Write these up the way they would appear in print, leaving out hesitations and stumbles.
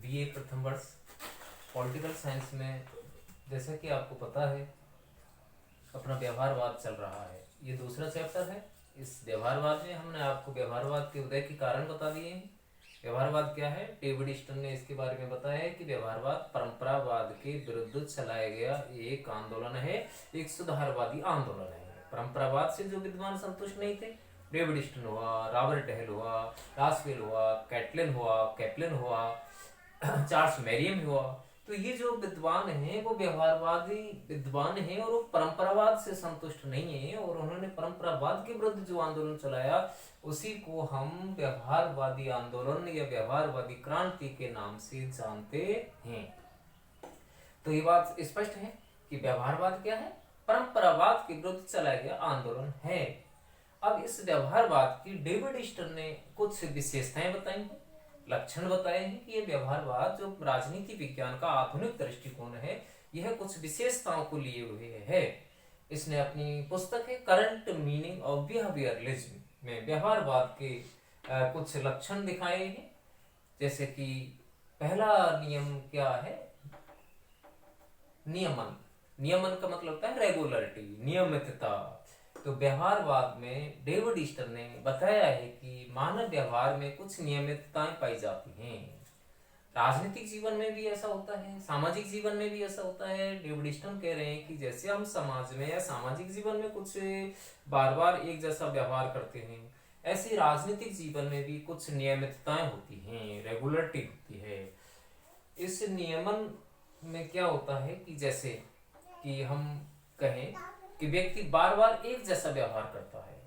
BA प्रथम वर्ष political science में, जैसा कि आपको पता है, अपना व्यवहारवाद चल रहा है। ये दूसरा चैप्टर है। इस व्यवहारवाद में हमने आपको व्यवहारवाद के उदय के कारण बता दिए हैं। व्यवहारवाद क्या है, डेविड स्टन ने इसके बारे में बताया है कि व्यवहारवाद परंपरावाद के विरुद्ध चलाया गया एक आंदोलन है, एक सुधारवादी आंदोलन है। परंपरावाद से जो विद्वान संतुष्ट नहीं थे, डेविड स्टन हुआ, रॉबर्ट हेल हुआ, रास्वेल हुआ, कैटलिन हुआ, चार्ल्स मैरियम हुआ, तो ये जो विद्वान हैं वो व्यवहारवादी विद्वान हैं और वो परंपरावाद से संतुष्ट नहीं है, और उन्होंने परंपरावाद के विरुद्ध जो आंदोलन चलाया उसी को हम व्यवहारवादी आंदोलन या व्यवहारवादी क्रांति के नाम से जानते हैं। तो ये बात स्पष्ट है कि व्यवहारवाद क्या है, परंपरावाद के विरुद्ध चलाया गया आंदोलन है। अब इस व्यवहारवाद की डेविड स्टन ने कुछ विशेषताएं बताई हैं, लक्षण बताए हैं कि यह व्यवहारवाद जो राजनीति विज्ञान का आधुनिक दृष्टिकोण है, यह कुछ विशेषताओं को लिए हुए है। इसने अपनी पुस्तक है करंट मीनिंग ऑफ बिहेवियरलिज्म में व्यवहारवाद के कुछ लक्षण दिखाए हैं। जैसे कि पहला नियम क्या है, नियमन। नियमन का मतलब होता है रेगुलरिटी, नियमितता। तो व्यवहारवाद में डेविड स्टन ने बताया है कि मानव व्यवहार में कुछ नियमितताएं पाई जाती हैं। राजनीतिक जीवन में भी ऐसा होता है, सामाजिक जीवन में भी ऐसा होता है। डेविड स्टन कह रहे हैं कि जैसे हम समाज में या सामाजिक जीवन में कुछ बार बार एक जैसा व्यवहार करते हैं, ऐसे राजनीतिक जीवन में भी कुछ नियमितताएं होती हैं, रेगुलरिटी होती है। इस नियमन में क्या होता है कि जैसे कि हम कहें कि व्यक्ति बार बार एक जैसा व्यवहार करता है।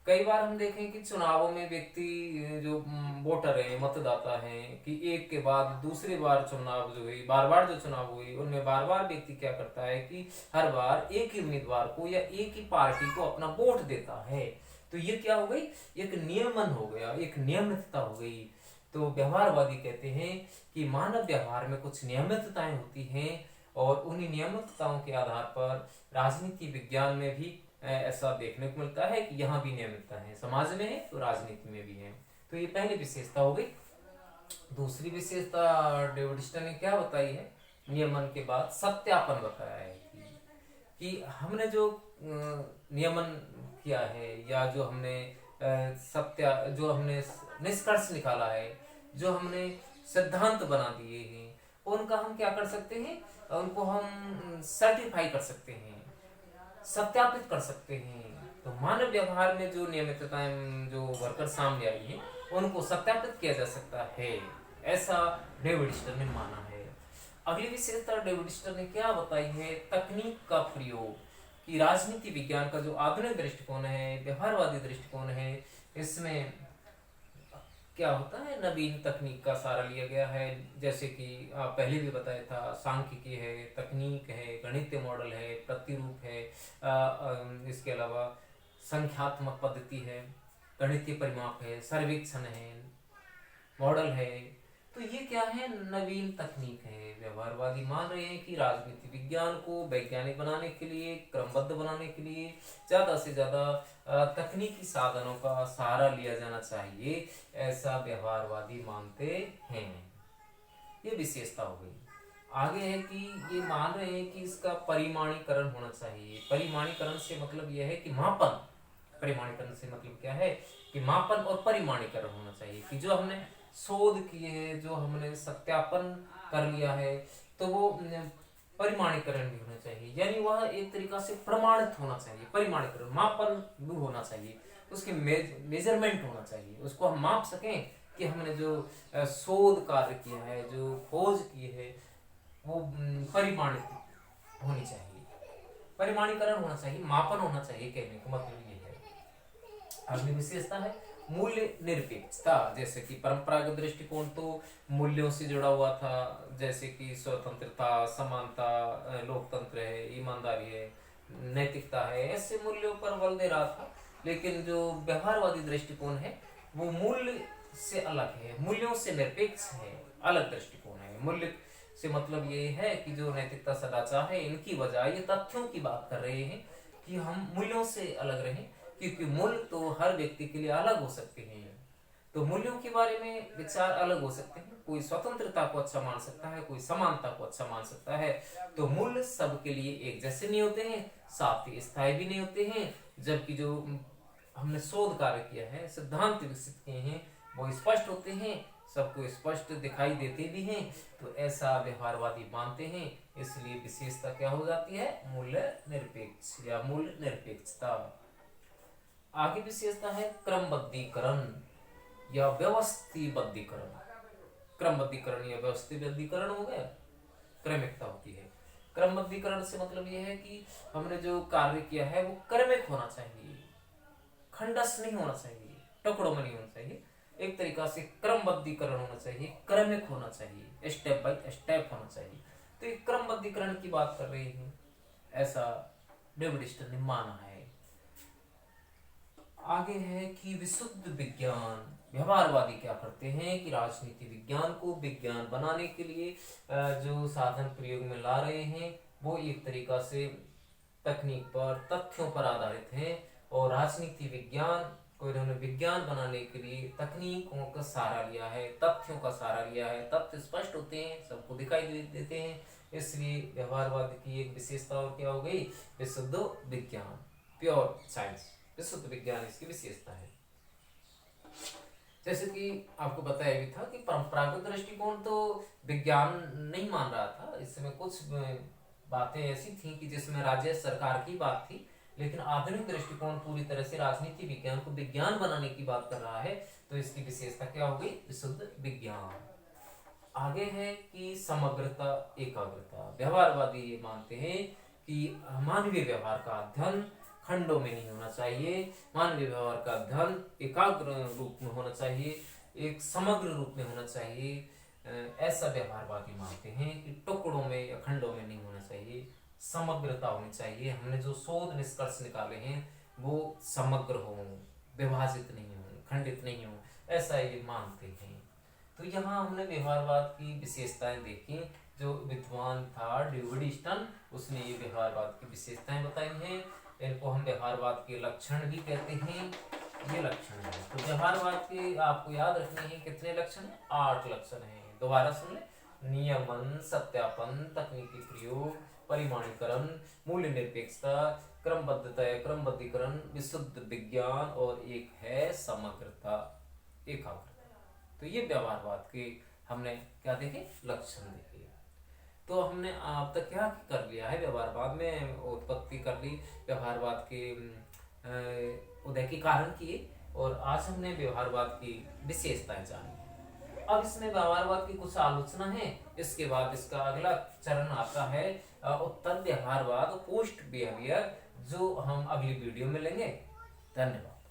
कई बार हम देखें कि चुनावों में व्यक्ति जो वोटर है, मतदाता है, कि एक के बाद दूसरी बार चुनाव जो हुई, बार बार जो चुनाव हुई, उनमें बार बार व्यक्ति क्या करता है कि हर बार एक ही उम्मीदवार को या एक ही पार्टी को अपना वोट देता है। तो ये क्या हो गई, एक नियमन हो गया, एक नियमितता हो गई। तो व्यवहारवादी कहते हैं कि मानव व्यवहार में कुछ नियमितताएं होती हैं, और उन्हीं नियमितताओं के आधार पर राजनीति विज्ञान में भी ऐसा देखने को मिलता है कि यहाँ भी नियमितता है, समाज में है तो राजनीति में भी है। तो ये पहली विशेषता हो गई। दूसरी विशेषता डेविड स्टन ने क्या बताई है, नियमन के बाद सत्यापन बताया है कि हमने जो नियमन किया है या जो हमने जो हमने निष्कर्ष निकाला है, जो हमने सिद्धांत बना दिए हैं, उनका हम क्या कर सकते हैं, उनको हम सर्टिफाई कर सकते हैं, सत्यापित कर सकते हैं। तो मानव व्यवहार में जो नियमितताएं जो वर्कर सामने आई हैं, उनको सत्यापित किया जा सकता है, ऐसा डेविड स्टन ने माना है। अगली विशेषता डेविड स्टन ने क्या बताई है, तकनीक का प्रयोग। कि राजनीति विज्ञान का जो आधुनिक दृष्टिकोण है, व्यवहारवादी दृष्टिकोण है, इसमें क्या होता है, नवीन तकनीक का सहारा लिया गया है। जैसे कि पहले भी बताया था, सांख्यिकी है, तकनीक है, गणितीय मॉडल है, प्रतिरूप है, इसके अलावा संख्यात्मक पद्धति है, गणितीय परिमाप है, सर्वेक्षण है, मॉडल है। तो ये क्या है, नवीन तकनीक है। व्यवहारवादी मान रहे हैं कि राजनीति विज्ञान को वैज्ञानिक बनाने के लिए, क्रमबद्ध बनाने के लिए ज्यादा से ज्यादा तकनीकी साधनों का सहारा लिया जाना चाहिए, ऐसा व्यवहारवादी मानते हैं। ये विशेषता हो गई। आगे है कि ये मान रहे हैं कि इसका परिमाणीकरण होना चाहिए। परिमाणीकरण से मतलब यह है कि मापन। परिमाणीकरण से मतलब क्या है कि मापन और परिमाणीकरण होना चाहिए, कि जो हमने शोध किए हैं, जो हमने सत्यापन कर लिया है, तो वो परिमाणीकरण भी होना चाहिए, यानी वह एक तरीका से प्रमाणित होना चाहिए। परिमाणीकरण, मापन भी होना चाहिए, उसके मेजरमेंट होना चाहिए, उसको हम माप सकें कि हमने जो शोध कार्य किया है, जो खोज की है, वो परिमाणित होनी चाहिए, परिमाणीकरण होना चाहिए, मापन होना चाहिए। कहने का मतलब ये है। अगली विशेषता है मूल्य निरपेक्षता। जैसे कि परंपरागत दृष्टिकोण तो मूल्यों से जुड़ा हुआ था, जैसे कि स्वतंत्रता, समानता, लोकतंत्र है, ईमानदारी है, नैतिकता है, ऐसे मूल्यों पर बल दे रहा था। लेकिन जो व्यवहारवादी दृष्टिकोण है वो मूल्य से अलग है, मूल्यों से निरपेक्ष है, अलग दृष्टिकोण है। मूल्य से मतलब ये है कि जो नैतिकता, सदाचार है, इनकी बजाय ये तथ्यों की बात कर रहे हैं कि हम मूल्यों से अलग रहें, क्योंकि मूल्य तो हर व्यक्ति के लिए अलग हो सकते हैं। तो मूल्यों के बारे में विचार अलग हो सकते हैं। कोई स्वतंत्रता को अच्छा मान सकता है, कोई समानता को अच्छा मान सकता है। तो मूल्य सबके लिए एक जैसे नहीं होते हैं, साथ ही स्थायी भी नहीं होते हैं। जबकि जो हमने शोध कार्य किया है, सिद्धांत विकसित किए हैं, वो स्पष्ट होते हैं, सबको स्पष्ट दिखाई देते भी हैं। तो ऐसा व्यवहारवादी मानते हैं। इसलिए विशेषता क्या हो जाती है? मूल्य निरपेक्ष या मूल्य निरपेक्षता। आगे विशेषता है क्रमबद्धीकरण या व्यवस्थिबद्धीकरण। क्रमबद्धीकरण या व्यवस्थिबद्धीकरण हो गया, क्रमिकता होती है। क्रमबद्धीकरण से मतलब यह है कि हमने जो कार्य किया है वो क्रमिक होना चाहिए, खंडस नहीं होना चाहिए, टुकड़ों में नहीं होना चाहिए। एक तरीका से क्रमबद्धीकरण होना चाहिए, क्रमिक होना चाहिए, स्टेप बाय स्टेप होना चाहिए। तो ये क्रमबद्धीकरण की बात कर रहे हैं, ऐसा डेविड स्टर्न ने माना है। आगे है कि विशुद्ध विज्ञान। व्यवहारवादी क्या करते हैं कि राजनीति विज्ञान को विज्ञान बनाने के लिए जो साधन प्रयोग में ला रहे हैं वो एक तरीका से तकनीक पर, तथ्यों पर आधारित है। और राजनीति विज्ञान को इन्होंने विज्ञान बनाने के लिए तकनीकों का सहारा लिया है, तथ्यों का सहारा लिया है। तथ्य स्पष्ट होते हैं, सबको दिखाई देते हैं। इसलिए व्यवहारवाद की एक विशेषता और क्या हो गई? विशुद्ध विज्ञान, प्योर साइंस। विशुद्ध विज्ञान इसकी विशेषता है। जैसे कि आपको बताया भी था कि परंपरागत दृष्टिकोण तो विज्ञान नहीं मान रहा था। इसमें कुछ बातें ऐसी थी कि जिसमें राज्य सरकार की बात थी, लेकिन आधुनिक दृष्टिकोण पूरी तरह से राजनीति विज्ञान को विज्ञान बनाने की बात कर रहा है। तो इसकी विशेषता क्या हो गई? विशुद्ध विज्ञान। आगे है कि समग्रता, एकाग्रता। व्यवहारवादी ये मानते हैं कि मानवीय व्यवहार का अध्ययन खंडों में नहीं होना चाहिए। मानवीय व्यवहार का अध्ययन एकाग्र रूप में होना चाहिए, एक समग्र रूप में होना चाहिए। ऐसा व्यवहारवादी मानते हैं कि टुकड़ों में या खंडों में नहीं होना चाहिए, समग्रता होनी चाहिए। हमने जो शोध निष्कर्ष निकाले हैं वो समग्र हो, विभाजित नहीं हो, खंडित नहीं हो, ऐसा ये मानते हैं। तो यहाँ हमने व्यवहारवाद की विशेषताएं देखी। जो विद्वान था डेविड स्टर्न, उसने ये व्यवहारवाद की विशेषताएं बताई हैं। इनको हम व्यवहारवाद के लक्षण भी कहते हैं। ये लक्षण है। तो व्यवहारवाद के आपको याद रखने हैं कितने लक्षण हैं? 8 लक्षण हैं। दोबारा सुन ले। नियमन, सत्यापन, तकनीकी प्रयोग, परिमाणीकरण, मूल्य निरपेक्षता, क्रमबद्धता या क्रमबद्धीकरण, विशुद्ध विज्ञान और एक है समग्रता, एकाग्रता। तो ये व्यवहारवाद के हमने क्या देखे? लक्षण देखे। तो हमने अब तक क्या कर लिया है? व्यवहारवाद में उत्पत्ति कर ली, व्यवहारवाद के उदय के कारण किए, और आज हमने व्यवहारवाद की विशेषताएं जानी। अब इसमें व्यवहारवाद की कुछ आलोचना है। इसके बाद इसका अगला चरण आता है उत्तर व्यवहारवाद, पोस्ट बिहेवियर, जो हम अगली वीडियो में लेंगे। धन्यवाद।